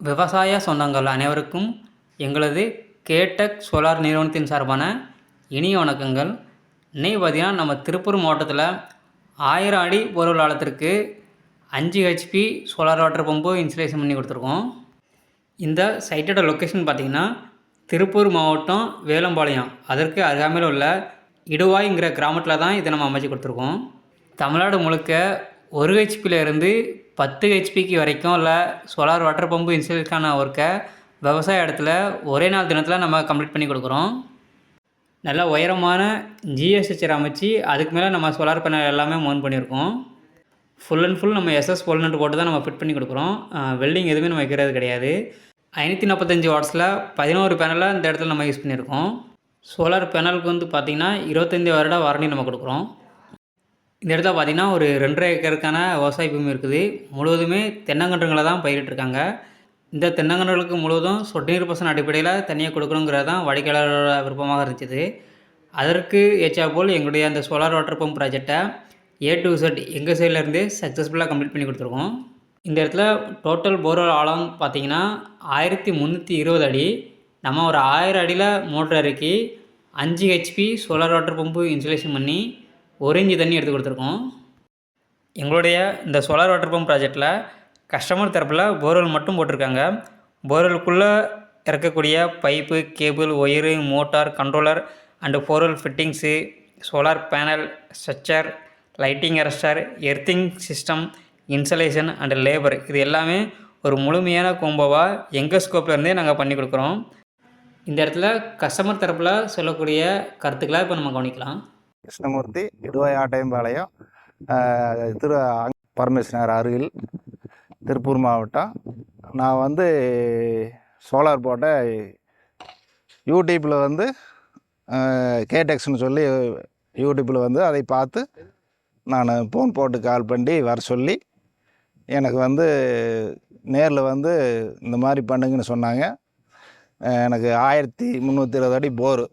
விவசாய சொந்தங்கள் அனைவருக்கும் எங்களது கேடெக் சோலார் நிறுவனத்தின் சார்பான இனிய வணக்கங்கள். இன்றைக்கி பார்த்திங்கன்னா நம்ம திருப்பூர் மாவட்டத்தில் 1000 அடி போர்வெல் ஆழத்திற்கு 5 HP solar water pump installation பண்ணி கொடுத்துருக்கோம். இந்த சைட்டோட லொக்கேஷன் பார்த்திங்கன்னா திருப்பூர் மாவட்டம் வேலம்பாளையம் அதற்கு அருகாமையில் உள்ள இடுவாய்ங்கிற கிராமத்தில் தான் இதை நம்ம அமைச்சு கொடுத்துருக்கோம். தமிழ்நாடு முழுக்க 1 ஹெச்பியிலேருந்து 10 ஹெச்பிக்கு வரைக்கும் உள்ள சோலார் வாட்டர் பம்பு இன்ஸ்டலேஷனுக்கான ஒர்க்கை விவசாய இடத்துல ஒரே நாள் தினத்தில் நம்ம கம்ப்ளீட் பண்ணி கொடுக்குறோம். நல்ல உயரமான ஜிஎஸ் ஸ்ட்ரக்சர் அமைச்சு அதுக்கு மேலே நம்ம சோலார் பேனல் எல்லாமே மவுண்ட் பண்ணியிருக்கோம். ஃபுல் அண்ட் ஃபுல் நம்ம எஸ்எஸ் போல்நட் போட்டு தான் நம்ம ஃபிட் பண்ணி கொடுக்குறோம். வெல்டிங் எதுவுமே நம்ம வைக்கிறது கிடையாது. 545 வாட்ஸில் 11 பேனலில் இந்த இடத்துல நம்ம யூஸ் பண்ணியிருக்கோம். சோலார் பேனலுக்கு வந்து பார்த்திங்கன்னா 25 வருட வாரண்டி நம்ம கொடுக்குறோம். இந்த இடத்துல பார்த்திங்கன்னா ஒரு 2.5 ஏக்கருக்கான விவசாய பூமி இருக்குது. முழுவதுமே தென்னங்கன்றுகளை தான் பயிரிட்டிருக்காங்க. இந்த தென்னங்கன்றுகளுக்கு முழுவதும் சொட்டு நீர் பாசன அடிப்படையில் தனியாக கொடுக்கணுங்கிறது தான் வாடிக்கையாளரோட விருப்பமாக இருந்துச்சு. அதற்கு ஏற்றாப்போல் எங்களுடைய அந்த சோலார் வாட்டர் பம்ப் ப்ராஜெக்டை A to Z எங்கள் சைட்லேருந்து சக்ஸஸ்ஃபுல்லாக கம்ப்ளீட் பண்ணி கொடுத்துருக்கோம். இந்த இடத்துல டோட்டல் போர்வெல் ஆழம் பார்த்திங்கன்னா 1320 அடி. நம்ம ஒரு 1000 அடியில் மோட்டர் இறக்கி 5 HP solar water pump installation பண்ணி 1 இன்ச் தண்ணி எடுத்து கொடுத்துருக்கோம். எங்களுடைய இந்த சோலார் வாட்டர் பம்ப் ப்ராஜெக்டில் கஸ்டமர் தரப்பில் போர்வெல் மட்டும் போட்டிருக்காங்க. போர்வெலுக்குள்ளே இறக்கக்கூடிய pipe, cable, wire, motor, controller and borewell fittings, solar panel, structure, lighting arrester, earthing system, installation and labour இது எல்லாமே ஒரு முழுமையான கோம்போவாக எங்கள் ஸ்கோப்லேருந்தே நாங்கள் பண்ணி கொடுக்குறோம். இந்த இடத்துல கஸ்டமர் தரப்பில் சொல்லக்கூடிய கருத்துக்களை இப்போ நம்ம கவனிக்கலாம். கிருஷ்ணமூர்த்தி, இடுவாய் ஆட்டையம்பாளையம், பரமேஸ்வரர் அருகில், திருப்பூர் மாவட்டம். நான் வந்து சோலார் போட்ட யூடியூப்பில் வந்து கேடெக்ஸ்னு சொல்லி யூடியூப்பில் வந்து அதை பார்த்து நான் ஃபோன் போட்டு கால் பண்ணி வர சொல்லி எனக்கு வந்து நேரில் வந்து இந்த மாதிரி பண்ணுங்கன்னு சொன்னாங்க. எனக்கு 1320 அடி போரு,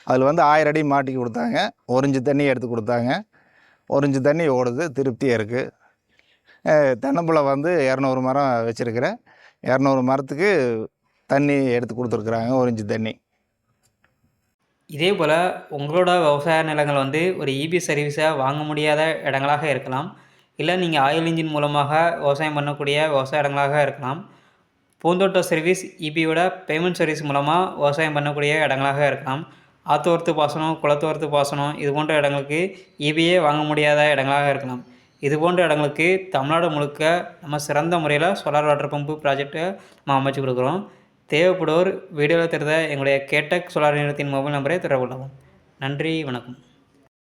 அதில் வந்து 1000 அடி மாட்டி கொடுத்தாங்க. 1 இன்ச் தண்ணி எடுத்து கொடுத்தாங்க. 1 இன்ச் தண்ணி ஓடுது, திருப்தியாக இருக்குது. தென்னம்பிள்ளை வந்து 200 மரம் வச்சுருக்கிறேன். 200 மரத்துக்கு தண்ணி எடுத்து கொடுத்துருக்குறாங்க, 1 இன்ச் தண்ணி. இதே போல் உங்களோட விவசாய நிலங்கள் வந்து ஒரு இபி சர்வீஸை வாங்க முடியாத இடங்களாக இருக்கலாம். இல்லை நீங்கள் ஆயில் இன்ஜின் மூலமாக விவசாயம் பண்ணக்கூடிய விவசாய இடங்களாக இருக்கலாம். பூந்தோட்ட சர்வீஸ் இபியோட பேமெண்ட் சர்வீஸ் மூலமாக விவசாயம் பண்ணக்கூடிய இடங்களாக இருக்கலாம். ஆத்தோரத்து பாசனம், குளத்தோரத்து பாசனம் இது போன்ற இடங்களுக்கு இபியே வாங்க முடியாத இடங்களாக இருக்கலாம். இது போன்ற இடங்களுக்கு தமிழ்நாடு முழுக்க நம்ம சிறந்த முறையில் சோலார் வாட்டர் பம்பு ப்ராஜெக்டை நம்ம அமைச்சு கொடுக்குறோம். தேவைப்படுவோர் வீடியோவில் தெரிந்த எங்களுடைய கேடெக் சோலார் நிறுவனத்தின் மொபைல் நம்பரை தொடர்பு கொள்ளவும். நன்றி, வணக்கம்.